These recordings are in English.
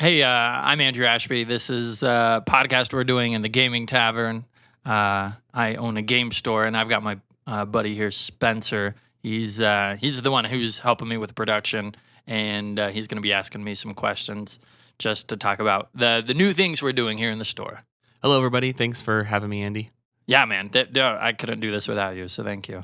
Hey, I'm Andrew Ashby. This is a podcast we're doing in the Gaming Tavern. I own a game store, and I've got my buddy here, Spencer. He's the one who's helping me with production, and he's going to be asking me some questions just to talk about the new things we're doing here in the store. Hello, everybody. Thanks for having me, Andy. Yeah, man. I couldn't do this without you, so thank you.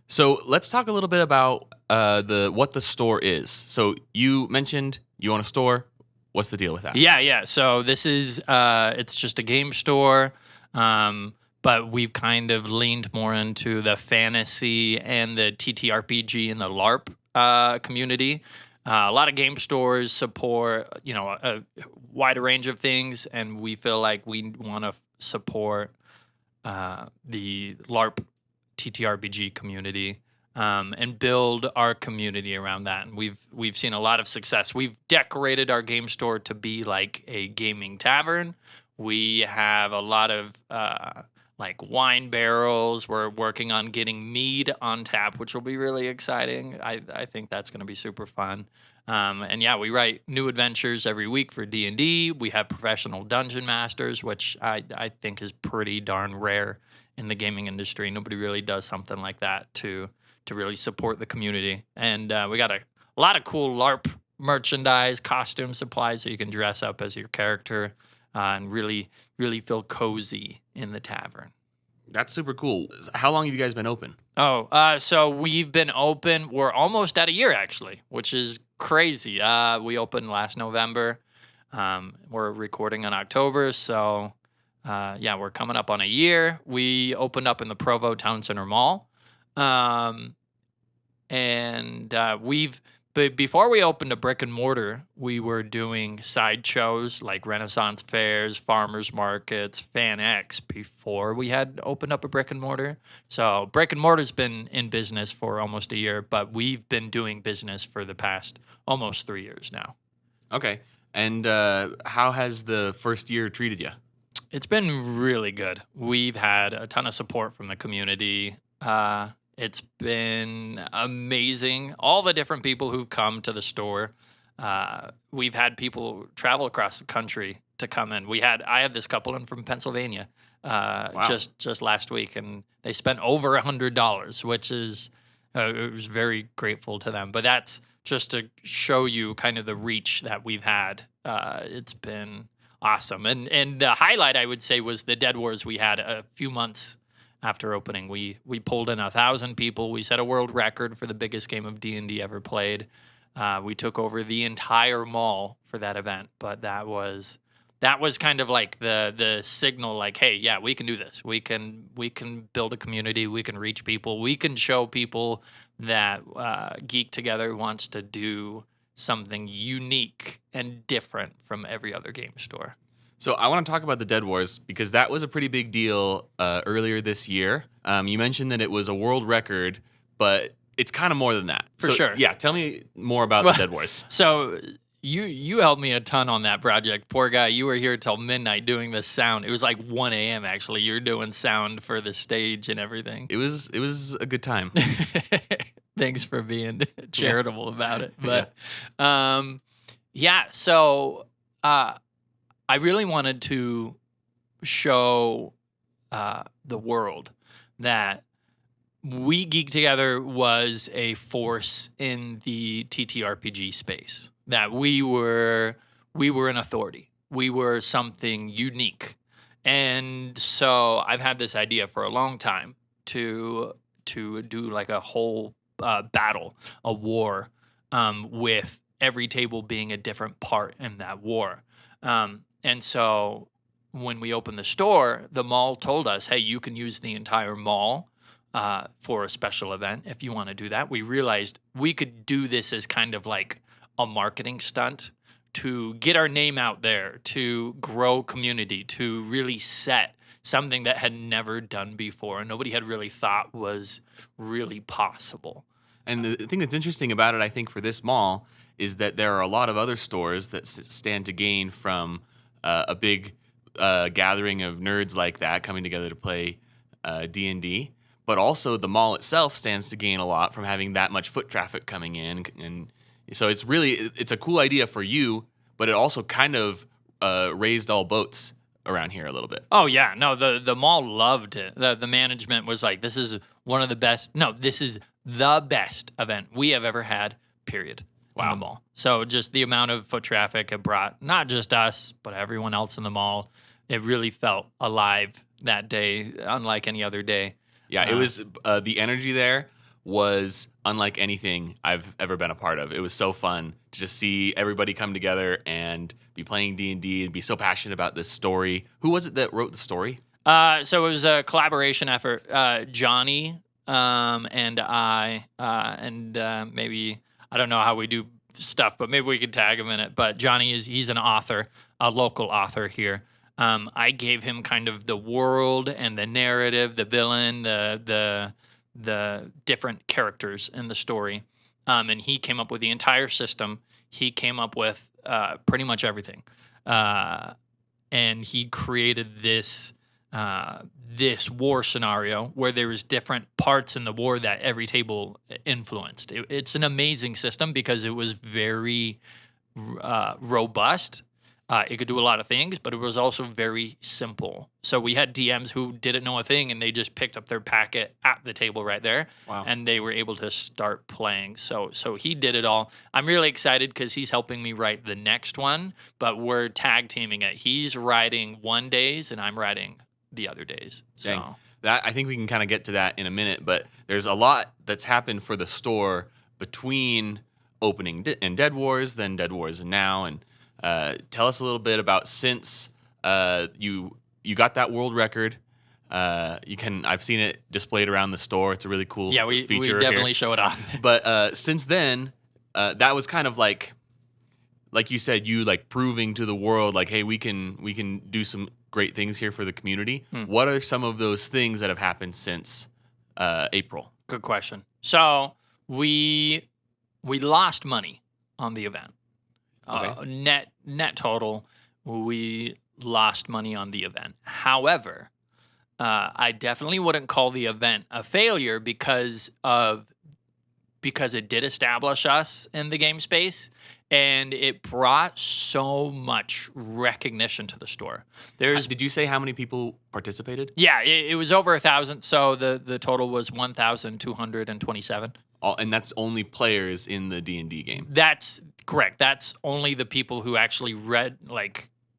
So let's talk a little bit about what the store is. So you mentioned you own a store. What's the deal with that? Yeah. So this is it's just a game store, but we've kind of leaned more into the fantasy and the TTRPG and the LARP community. A lot of game stores support, a wider range of things, and we feel like we want to support the LARP TTRPG community. And build our community around that. And we've seen a lot of success. We've decorated our game store to be like a gaming tavern. We have a lot of like wine barrels. We're working on getting mead on tap, which will be really exciting. I think that's going to be super fun. And yeah, we write new adventures every week for D&D. We have professional dungeon masters, which I think is pretty darn rare in the gaming industry. Nobody really does something like that to really support the community. And we got a lot of cool LARP merchandise, costume supplies, so you can dress up as your character and really, really feel cozy in the tavern. That's super cool. How long have you guys been open? So we've been open. We're almost at a year, actually, which is crazy. We opened last November. We're recording in October, so we're coming up on a year. We opened up in the Provo Town Center Mall. Before we opened a brick and mortar, we were doing sideshows like Renaissance fairs, farmers markets, Fan X before we had opened up a brick and mortar. So brick and mortar's been in business for almost a year, but we've been doing business for the past almost 3 years now. Okay. And how has the first year treated you? It's been really good. We've had a ton of support from the community. It's been amazing. All the different people who've come to the store. We've had people travel across the country to come in. I had this couple in from Pennsylvania just last week, and they spent over $100, which is it was very grateful to them. But that's just to show you kind of the reach that we've had. It's been awesome. And the highlight, I would say, was the Dead Wars we had a few months after opening. We pulled in 1,000 people. We set a world record for the biggest game of D&D ever played. We took over the entire mall for that event, but that was kind of like the signal, like, hey, yeah, we can do this. We can build a community. We can reach people. We can show people that Geek Together wants to do something unique and different from every other game store. So I want to talk about the Dead Wars because that was a pretty big deal earlier this year. You mentioned that it was a world record, but it's kind of more than that. For sure. Yeah, tell me more about the Dead Wars. So you helped me a ton on that project. Poor guy, you were here till midnight doing the sound. It was like 1 a.m. actually. You were doing sound for the stage and everything. It was a good time. Thanks for being charitable about it. But so I really wanted to show the world that we Geek Together was a force in the TTRPG space, that we were an authority. We were something unique. And so I've had this idea for a long time to do like a whole battle, a war, with every table being a different part in that war. And so when we opened the store, the mall told us, hey, you can use the entire mall for a special event if you want to do that. We realized we could do this as kind of like a marketing stunt to get our name out there, to grow community, to really set something that had never done before and nobody had really thought was really possible. And the thing that's interesting about it, I think, for this mall is that there are a lot of other stores that stand to gain from a big gathering of nerds like that coming together to play D&D. But also the mall itself stands to gain a lot from having that much foot traffic coming in. And so it's a cool idea for you, but it also kind of raised all boats around here a little bit. Oh yeah, no, the mall loved it. The management was like, this is one of the best. No, this is the best event we have ever had. Period. In Wow. the mall. So just the amount of foot traffic it brought, not just us, but everyone else in the mall. It really felt alive that day, unlike any other day. Yeah, it was the energy there was unlike anything I've ever been a part of. It was so fun to just see everybody come together and be playing D&D and be so passionate about this story. Who was it that wrote the story? So it was a collaboration effort. Johnny and I, and maybe, I don't know how we do stuff, but maybe we could tag him in it. But Johnny he's an author, a local author here. I gave him kind of the world and the narrative, the villain, the different characters in the story, and he came up with the entire system. He came up with pretty much everything, and he created this war scenario where there was different parts in the war that every table influenced. It's an amazing system because it was very robust. It could do a lot of things, but it was also very simple. So we had DMs who didn't know a thing, and they just picked up their packet at the table right there, Wow. and they were able to start playing. So he did it all. I'm really excited because he's helping me write the next one, but we're tag teaming it. He's writing one days, and I'm writing the other days. So. Dang. That I think we can kind of get to that in a minute, but there's a lot that's happened for the store between opening and Dead Wars, then Dead Wars and now, and tell us a little bit about since you got that world record. I've seen it displayed around the store. It's a really cool we feature definitely here. show it off. But since then, that was kind of like you said, you like proving to the world, like, hey, we can do some great things here for the community. What are some of those things that have happened since April? Good question. So we lost money on the event. Okay. Net total, we lost money on the event. However, I definitely wouldn't call the event a failure because it did establish us in the game space, and it brought so much recognition to the store. Did you say how many people participated? Yeah, it was over 1,000. So the total was 1,227. And that's only players in the D&D game. That's correct. That's only the people who actually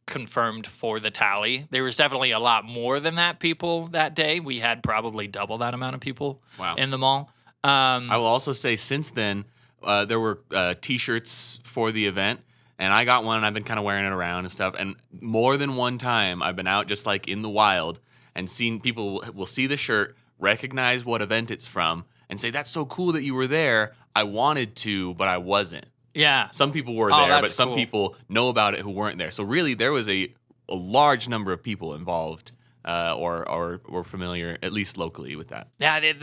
confirmed for the tally. There was definitely a lot more than that people that day. We had probably double that amount of people in the mall. I will also say since then, there were T-shirts for the event, and I got one, and I've been kind of wearing it around and stuff. And more than one time, I've been out just like in the wild and seen people will see the shirt, recognize what event it's from, and say, that's so cool that you were there. I wanted to, but I wasn't. Yeah. Some people were there, but some cool. people know about it who weren't there. So really, there was a large number of people involved or familiar, at least locally, with that. Yeah,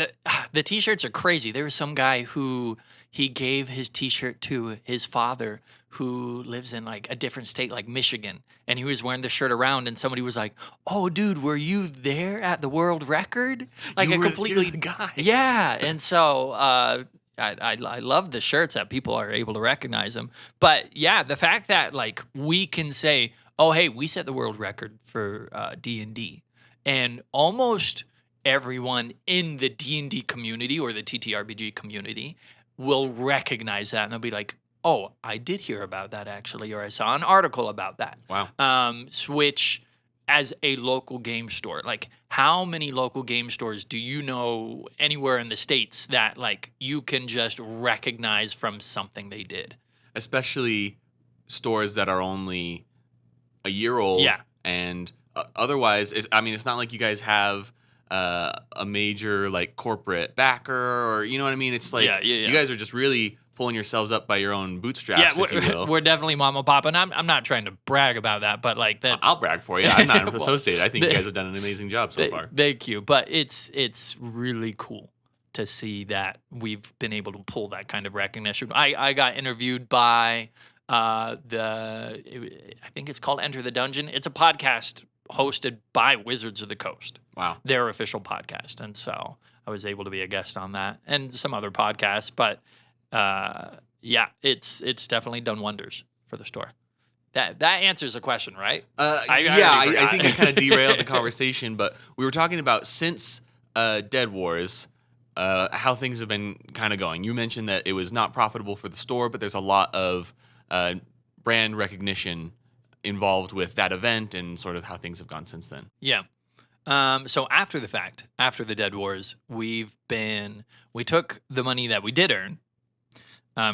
the T-shirts are crazy. There was some guy who he gave his T-shirt to his father who lives in like a different state, like Michigan, and he was wearing the shirt around, and somebody was like, "Oh, dude, were you there at the world record?" Like You're completely the guy. Yeah, and so I love the shirts that people are able to recognize them. But yeah, the fact that like we can say, "Oh, hey, we set the world record for D&D," and almost everyone in the D&D community or the TTRPG community will recognize that, and they'll be like, "Oh, I did hear about that actually," or "I saw an article about that." Wow. Which, as a local game store, like how many local game stores do you know anywhere in the States that like you can just recognize from something they did? Especially stores that are only a year old. Yeah. And otherwise, it's not like you guys have a major like corporate backer or, you know what I mean? It's like you guys are just really pulling yourselves up by your own bootstraps, if you will. We're definitely mom and pop, and I'm not trying to brag about that, but like that's... I'll brag for you. I'm not associated. I think you guys have done an amazing job so far. Thank you. But it's really cool to see that we've been able to pull that kind of recognition. I got interviewed by I think it's called Enter the Dungeon. It's a podcast hosted by Wizards of the Coast. Wow. Their official podcast. And so I was able to be a guest on that and some other podcasts. But yeah, it's definitely done wonders for the store. That answers the question, right? I already forgot. think it kind of derailed the conversation, but we were talking about since Dead Wars, how things have been kind of going. You mentioned that it was not profitable for the store, but there's a lot of brand recognition involved with that event and sort of how things have gone since then. Yeah. So after the fact, after the Dead Wars, we took the money that we did earn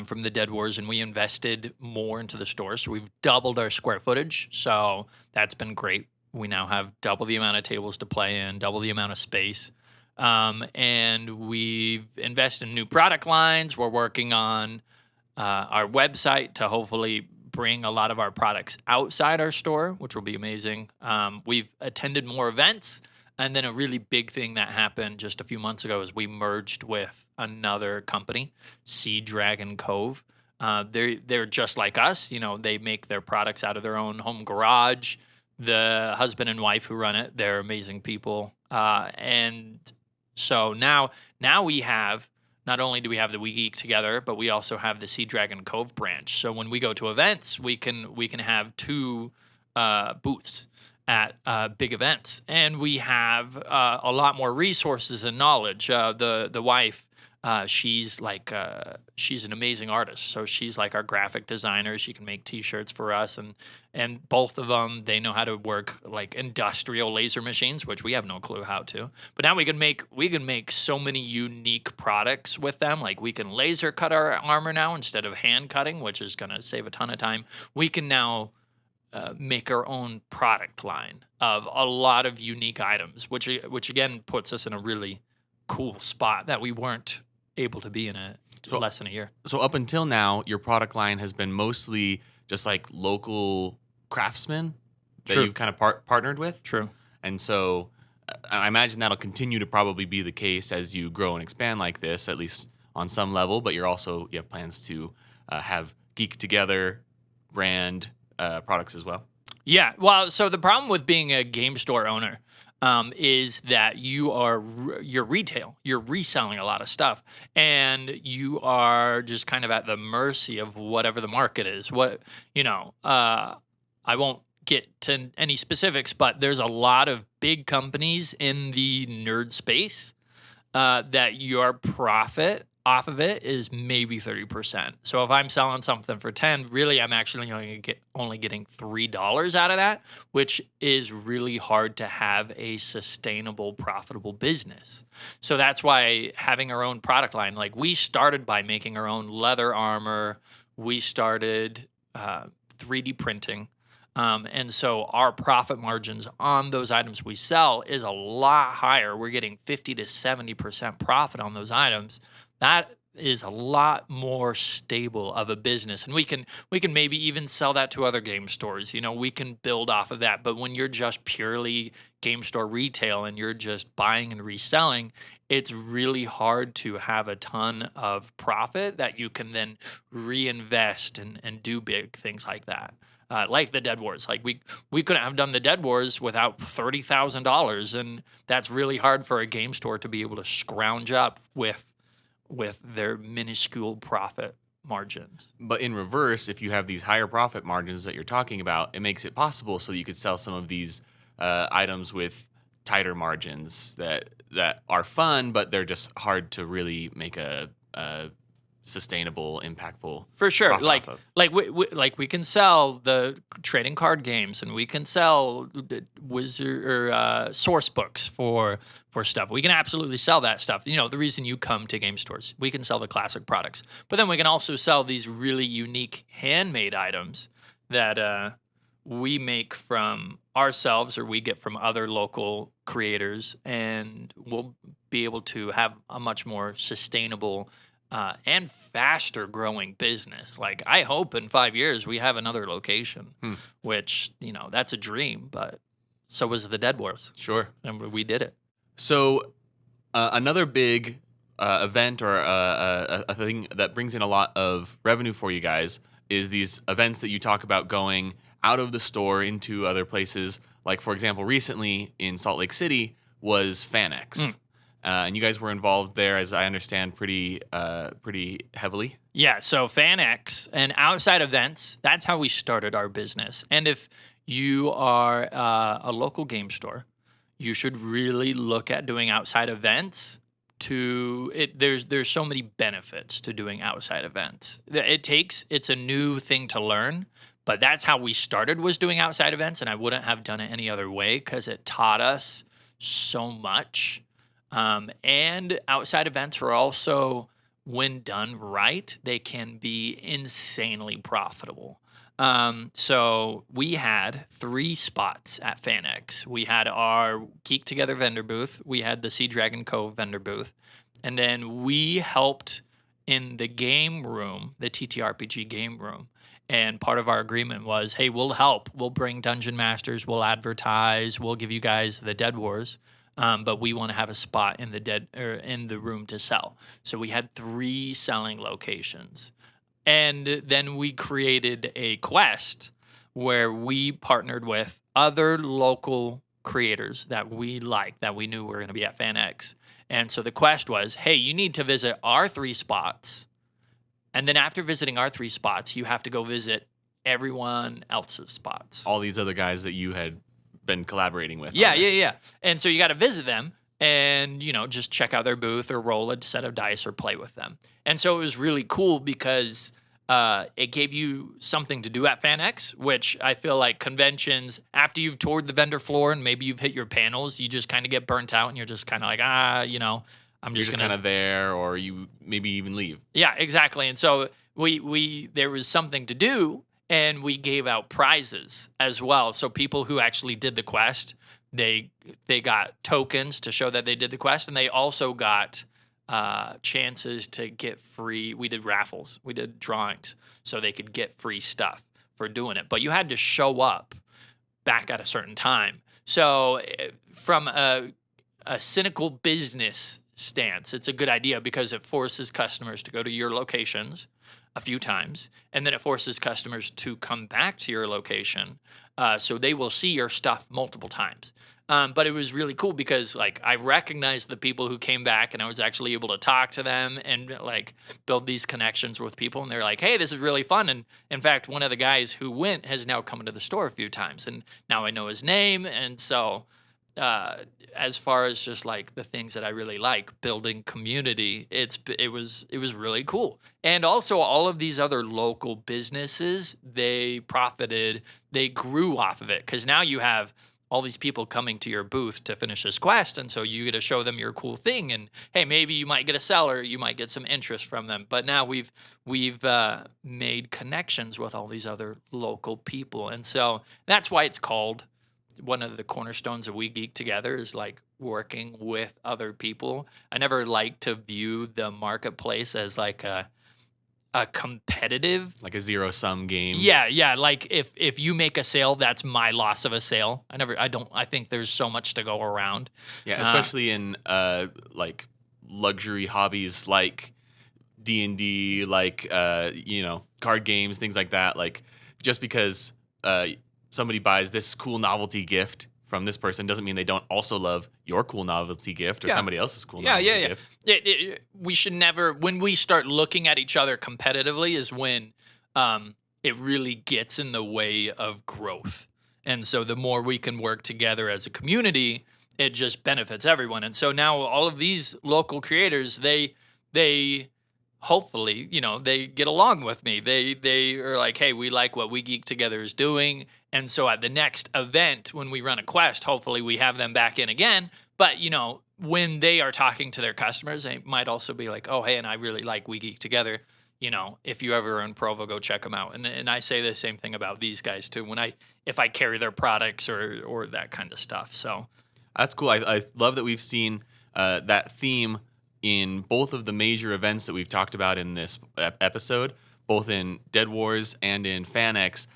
from the Dead Wars and we invested more into the store. So we've doubled our square footage. So that's been great. We now have double the amount of tables to play in, double the amount of space. And we've invested in new product lines. We're working on our website to hopefully bring a lot of our products outside our store, which will be amazing. We've attended more events. And then a really big thing that happened just a few months ago is we merged with another company, Sea Dragon Cove. They're just like us. You know, they make their products out of their own home garage. The husband and wife who run it, they're amazing people. And so now we have, not only do we have the We Geek together, but we also have the Sea Dragon Cove branch. So when we go to events, we can have two booths at big events, and we have a lot more resources and knowledge. The wife, she's an amazing artist, so she's like our graphic designer. She can make T-shirts for us, and both of them, they know how to work like industrial laser machines, which we have no clue how to. But now we can make so many unique products with them. Like we can laser cut our armor now instead of hand cutting, which is gonna save a ton of time. We can now make our own product line of a lot of unique items, which again puts us in a really cool spot that we weren't able to be in less than a year. So up until now, your product line has been mostly just like local craftsmen that True. you've kind of partnered with. True. And so I imagine that'll continue to probably be the case as you grow and expand like this, at least on some level. But you have plans to have Geek Together brand products as well. Yeah. Well, so the problem with being a game store owner is that you're retail. You're reselling a lot of stuff, and you are just kind of at the mercy of whatever the market is. I won't get to any specifics, but there's a lot of big companies in the nerd space that your profit off of it is maybe 30%. So if I'm selling something for 10, really I'm actually only getting $3 out of that, which is really hard to have a sustainable, profitable business. So that's why having our own product line, like we started by making our own leather armor, we started 3D printing. And so our profit margins on those items we sell is a lot higher. We're getting 50 to 70% profit on those items. That is a lot more stable of a business. And we can maybe even sell that to other game stores. We can build off of that. But when you're just purely game store retail and you're just buying and reselling, it's really hard to have a ton of profit that you can then reinvest and do big things like that. Like the Dead Wars. Like we couldn't have done the Dead Wars without $30,000, and that's really hard for a game store to be able to scrounge up with their minuscule profit margins. But in reverse, if you have these higher profit margins that you're talking about, it makes it possible so that you could sell some of these items with tighter margins that are fun, but they're just hard to really make a sustainable, impactful. For sure. Like we can sell the trading card games, and we can sell wizard or source books for stuff. We can absolutely sell that stuff. The reason you come to game stores, we can sell the classic products, but then we can also sell these really unique handmade items that we make from ourselves or we get from other local creators, and we'll be able to have a much more sustainable and faster growing business. Like I hope in 5 years we have another location, which, that's a dream, but so was the Dead Wars. Sure. And we did it. So another big event or a thing that brings in a lot of revenue for you guys is these events that you talk about going out of the store into other places. Like, for example, recently in Salt Lake City was FanX. and you guys were involved there, as I understand, pretty heavily. Yeah, so FanX and outside events, that's how we started our business. And if you are a local game store, you should really look at doing outside events. There's so many benefits to doing outside events. It's a new thing to learn, but that's how we started, was doing outside events, and I wouldn't have done it any other way because it taught us so much. And outside events are also, when done right, they can be insanely profitable. So we had 3 spots at FanX. We had our Geek Together vendor booth. We had the Sea Dragon Cove vendor booth. And then we helped in the game room, the TTRPG game room. And part of our agreement was, hey, we'll help. We'll bring Dungeon Masters. We'll advertise. We'll give you guys the Dead Wars. But we want to have a spot in the room to sell. So we had 3 selling locations. And then we created a quest where we partnered with other local creators that we knew were going to be at FanX. And so the quest was, hey, you need to visit our 3 spots. And then after visiting our 3 spots, you have to go visit everyone else's spots. All these other guys that you had been collaborating with. Yeah. And so you got to visit them and, just check out their booth or roll a set of dice or play with them. And so it was really cool because it gave you something to do at FanX, which I feel like conventions, after you've toured the vendor floor and maybe you've hit your panels, you just kind of get burnt out and you're just kind of like, I'm just kind of there, or you maybe even leave. Yeah, exactly. And so there was something to do, and we gave out prizes as well. So people who actually did the quest, they got tokens to show that they did the quest, and they also got chances to get free. We did raffles, we did drawings, so they could get free stuff for doing it. But you had to show up back at a certain time. So from a cynical business stance, it's a good idea because it forces customers to go to your locations a few times, and then it forces customers to come back to your location, so they will see your stuff multiple times. But it was really cool because I recognized the people who came back, and I was actually able to talk to them and build these connections with people. And they're like, hey, this is really fun. And in fact, one of the guys who went has now come into the store a few times, and now I know his name. And so as far as just the things that I really like, building community, it was really cool. And also all of these other local businesses, they grew off of it, because now you have all these people coming to your booth to finish this quest, and so you get to show them your cool thing, and hey, maybe you might get a seller, you might get some interest from them. But now we've made connections with all these other local people, and so that's why it's called, one of the cornerstones of We Geek Together is working with other people. I never like to view the marketplace as a competitive, a zero-sum game. Yeah. If you make a sale, that's my loss of a sale. I think there's so much to go around. Yeah, especially in luxury hobbies like D&D, card games, things like that. Just because somebody buys this cool novelty gift from this person doesn't mean they don't also love your cool novelty gift or somebody else's cool novelty gift. We should never, when we start looking at each other competitively, is when it really gets in the way of growth. And so the more we can work together as a community, it just benefits everyone. And so now all of these local creators, they hopefully, they get along with me. They are like, hey, we like what We Geek Together is doing. And so at the next event, when we run a quest, hopefully we have them back in again. But, when they are talking to their customers, they might also be like, oh, hey, and I really like We Geek Together. If you ever are in Provo, go check them out. And I say the same thing about these guys too, if I carry their products or that kind of stuff. So that's cool. I love that we've seen that theme in both of the major events that we've talked about in this episode, both in Dead Wars and in FanX.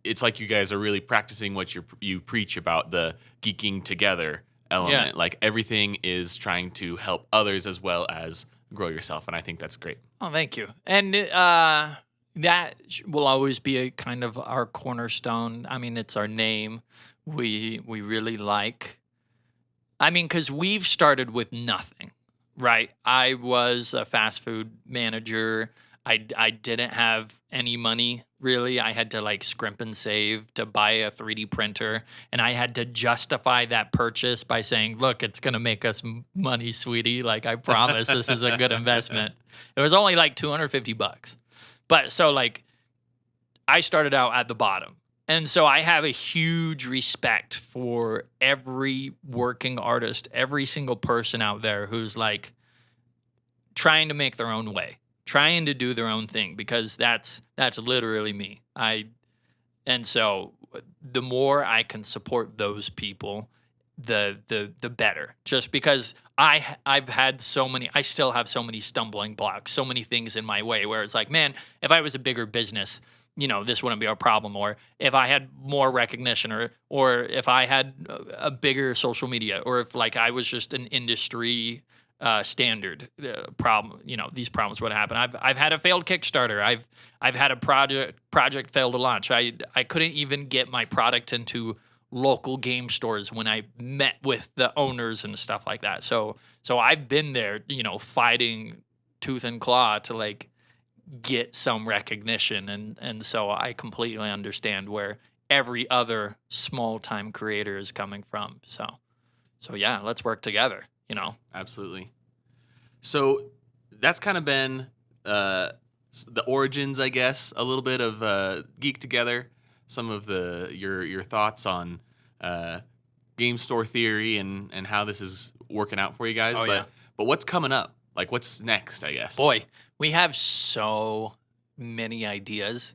It's like you guys are really practicing what you preach about, the geeking together element. Yeah. Everything is trying to help others as well as grow yourself, and I think that's great. Oh, thank you. And that will always be a kind of our cornerstone. I mean, it's our name. We really like I mean, because we've started with nothing, right? I was a fast food manager. I didn't have any money really. I had to like scrimp and save to buy a 3D printer, and I had to justify that purchase by saying, "Look, it's gonna make us money, sweetie. Like I promise, this is a good investment." It was only like $250, but so like I started out at the bottom. And so I have a huge respect for every working artist, every single person out there who's like trying to make their own way, trying to do their own thing, because that's literally me. And so the more I can support those people, the better. Just because I've had so many, I still have so many stumbling blocks, so many things in my way where it's like, man, if I was a bigger business, this wouldn't be a problem. Or if I had more recognition, or if I had a bigger social media, or if like I was just an industry standard problem, these problems would happen. I've had a failed Kickstarter. I've had a project fail to launch. I couldn't even get my product into local game stores when I met with the owners and stuff like that. So I've been there, fighting tooth and claw to like get some recognition, and so I completely understand where every other small time creator is coming from. So yeah, let's work together. Absolutely. So that's kind of been the origins, I guess, a little bit of Geek Together. Some of your thoughts on game store theory and how this is working out for you guys. But what's coming up? Like, what's next, I guess? Boy, we have so many ideas.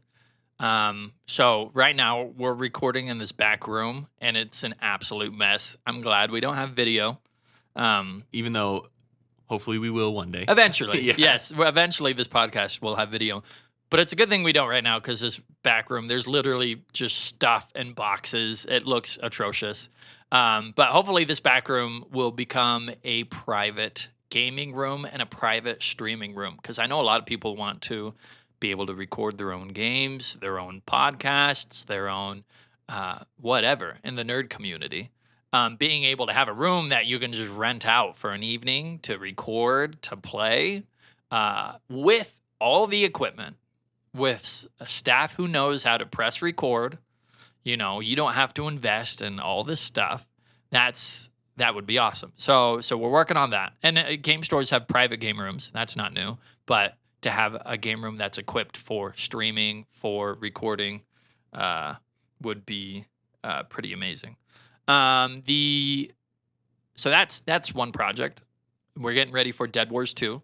So right now we're recording in this back room, and it's an absolute mess. I'm glad we don't have video. Even though hopefully we will one day. Eventually. Yeah. Yes. Well, eventually this podcast will have video. But it's a good thing we don't right now, because this back room, there's literally just stuff and boxes. It looks atrocious. But hopefully this back room will become a private gaming room and a private streaming room, because I know a lot of people want to be able to record their own games, their own podcasts, their own whatever in the nerd community. Being able to have a room that you can just rent out for an evening to record, to play, with all the equipment, with a staff who knows how to press record. You don't have to invest in all this stuff. That would be awesome. So we're working on that. And game stores have private game rooms. That's not new. But to have a game room that's equipped for streaming, for recording, would be pretty amazing. So that's one project. We're getting ready for Dead Wars 2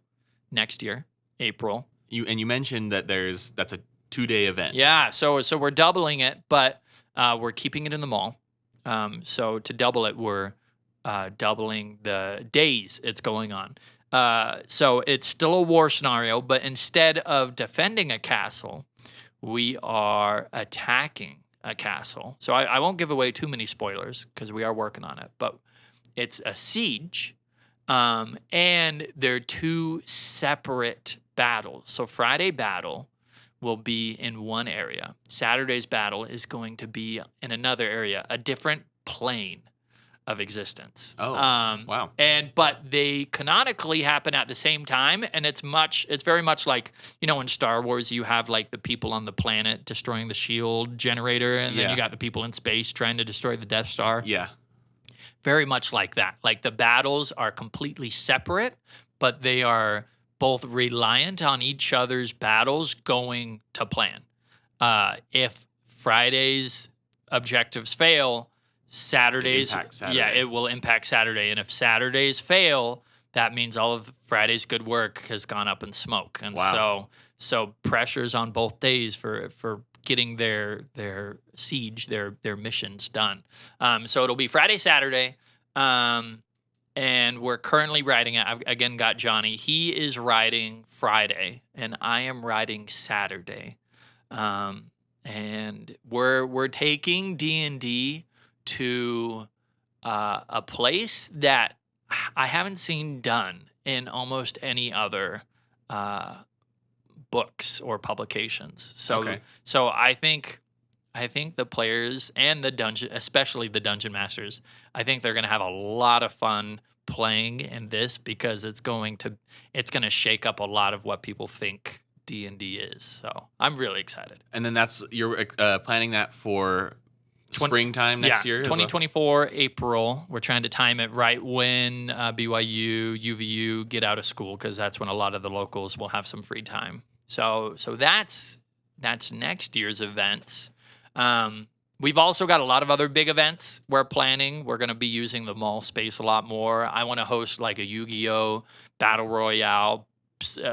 next year, April. You mentioned that that's a 2-day event. Yeah, so we're doubling it, but we're keeping it in the mall. So to double it, we're doubling the days it's going on. So it's still a war scenario, but instead of defending a castle, we are attacking a castle. So I won't give away too many spoilers, because we are working on it, but it's a siege, and they're two separate battles. So Friday battle will be in one area. Saturday's battle is going to be in another area, a different plane of existence. Oh, wow. But they canonically happen at the same time, and it's very much like, in Star Wars, you have like the people on the planet destroying the shield generator, and then you got the people in space trying to destroy the Death Star. Yeah. Very much like that. Like the battles are completely separate, but they are both reliant on each other's battles going to plan. If Friday's objectives fail, Saturday's, it will impact Saturday. And if Saturdays fail, that means all of Friday's good work has gone up in smoke. And so pressure's on both days for getting their siege, their missions done. So it'll be Friday, Saturday, and we're currently writing it. I've again got Johnny. He is writing Friday, and I am writing Saturday. And we're taking D&D to a place that I haven't seen done in almost any other books or publications. So I think I think the players and the dungeon, especially the dungeon masters, I think they're going to have a lot of fun playing in this because it's going to shake up a lot of what people think D&D is. So I'm really excited. And then you're planning that for springtime Yeah, next year as well? 2024 April. We're trying to time it right when BYU, UVU get out of school because that's when a lot of the locals will have some free time. So that's next year's events. We've also got a lot of other big events we're planning. We're going to be using the mall space a lot more. I want to host like a Yu-Gi-Oh! Battle Royale,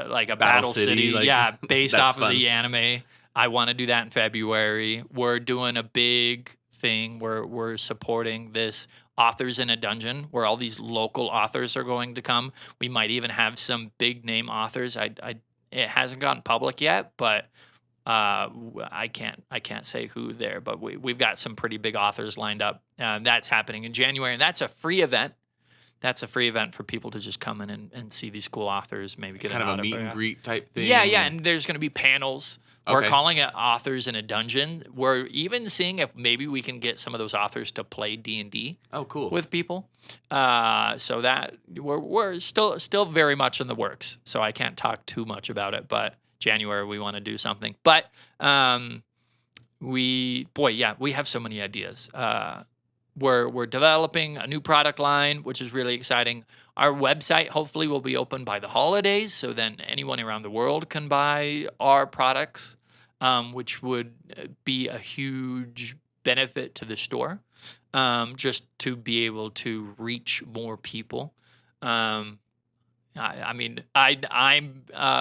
like a Battle City. Like, based off of the anime. I want to do that in February. We're doing a big thing. We're supporting this Authors in a Dungeon where all these local authors are going to come. We might even have some big name authors. It hasn't gone public yet, but I can't say who there, but we've got some pretty big authors lined up. That's happening in January, and that's a free event. That's a free event for people to just come in and see these cool authors, maybe get kind an of a meet and greet type thing. Yeah, and there's going to be panels. We're calling it Authors in a Dungeon. We're even seeing if maybe we can get some of those authors to play D&D. Oh, cool. With people. So that we're still very much in the works. So I can't talk too much about it, but January we want to do something. But we have so many ideas. We're developing a new product line, which is really exciting. Our website hopefully will be open by the holidays, so then anyone around the world can buy our products, which would be a huge benefit to the store, just to be able to reach more people. I'm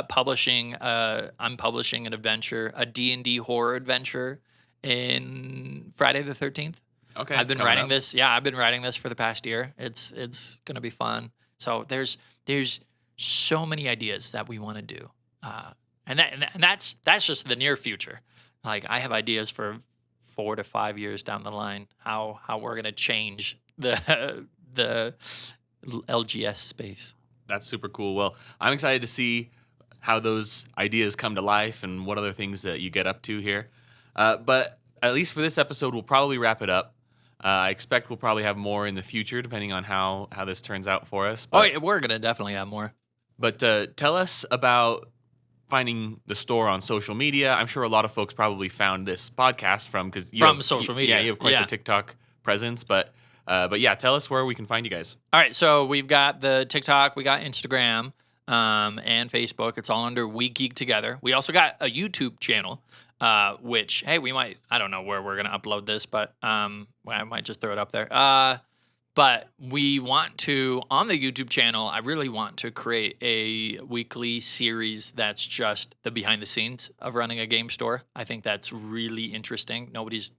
publishing an adventure, a D&D horror adventure in Friday the 13th. Okay. I've been writing this. Yeah, I've been writing this for the past year. It's going to be fun. So there's so many ideas that we want to do. And that's just the near future. Like I have ideas for 4 to 5 years down the line how we're going to change the LGS space. That's super cool. Well, I'm excited to see how those ideas come to life and what other things that you get up to here. But at least for this episode, we'll probably wrap it up. I expect we'll probably have more in the future, depending on how this turns out for us. But, we're going to definitely have more. But tell us about finding the store on social media. I'm sure a lot of folks probably found this podcast from social media. Yeah, you have quite the TikTok presence. But yeah, tell us where we can find you guys. All right, so we've got the TikTok, we got Instagram, and Facebook. It's all under We Geek Together. We also got a YouTube channel. Which, hey, I don't know where we're going to upload this, but I might just throw it up there. But we want to, on the YouTube channel, I really want to create a weekly series that's just the behind the scenes of running a game store. I think that's really interesting. Nobody's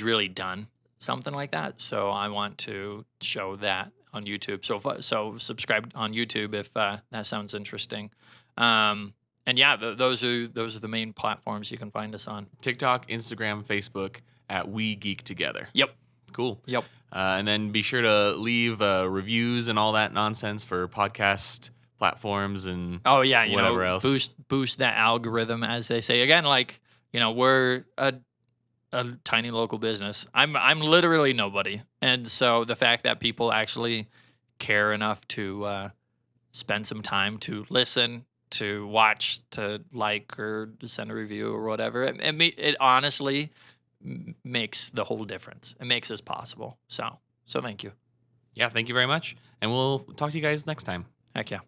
really done something like that. So I want to show that on YouTube. So subscribe on YouTube if that sounds interesting. And yeah, those are the main platforms you can find us on. TikTok, Instagram, Facebook at We Geek Together. Yep. Cool. Yep. And then be sure to leave reviews and all that nonsense for podcast platforms and whatever else. Boost that algorithm, as they say. Again, we're a tiny local business. I'm literally nobody, and so the fact that people actually care enough to spend some time to listen, to watch, to like, or to send a review or whatever, it honestly makes the whole difference. It makes this possible. So thank you. Yeah, thank you very much. And we'll talk to you guys next time. Heck yeah.